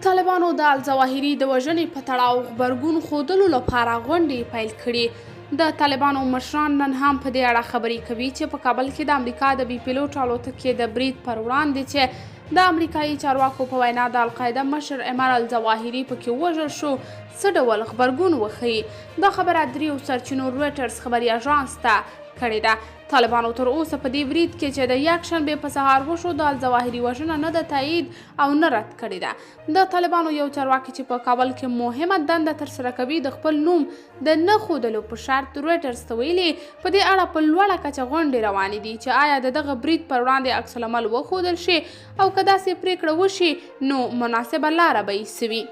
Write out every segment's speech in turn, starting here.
طالبانو د الظواهري د وژنې په تړاو غبرګون ښودلو لپاره غونډې پیل کړي. د طالبانو مشران نن هم په دې اړه خبرې کوي چې په کابل کې د امریکا د بي پیلوټ الوتکې د برید پر وړاندې چې د امریکایي چارواکو په وینا د القاعده مشر ایمن الظواهري پکې وژل شو څه ډول غبرګون وښیي. دا خبره دریو سرچینو رویټرز خبري اژانس ته کړې ده. طالبانو تر اوسه په دې برید کې چې د یکشنبې په سهار وشو د الظواهري وژنه نه ده تایید او نه رد کړې ده. د طالبانو یو چارواکي چې په کابل کې مهمه دنده ترسره کوي د خپل نوم د نه ښودلو په شرط رویټرز ته ویلي په دې اړه په لوړه کچه غونډې روانې دي چې آیا د دغه برید پر وړاندې عکس العمل وښودل شي او که داسې پریکړه وشي نو مناسبه لاره به یې وي.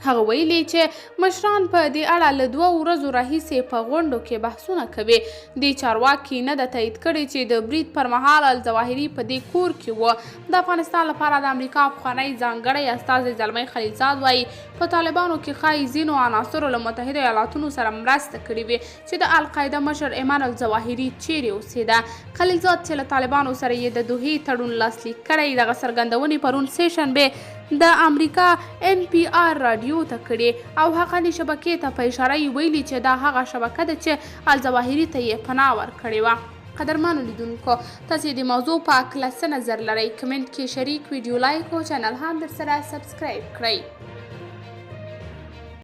هغه ویلي چې مشران په دې اړه له 2 ورځو راهیسې په غونډو کې بحثونه کوي. دې چارواکي نه ده تایید کړې چې د برید پر مهال الظواهري په دې کور کې و. د افغانستان لپاره د امریکا پخوانی ځانګړی استازی زلمی خلیلزاد وایي په طالبانو کې ښایي ځینو عناصرو له متحده ایالاتونو سره مرسته کړې وي چې د القاعده مشر ایمن الظواهري چیرې اوسېده. خلیلزاد چې له طالبانو سره یې د دوحې تړون لاسلیک کړی دغه څرګندونې پرون سه شنبې د امریکا NPR رادیو ته کړي او حقاني شبکې ته په اشاره یې ویلي چې دا هغه شبکه ده چې الظواهري ته یې پناه ورکړې وه. قدرمنو لیدونکو تاسې د موضوع په هکله څه نظر لرئ؟ کمنټ کې شریک، ویډیو لایک او چینل هم درسره سبسکرایب کړئ.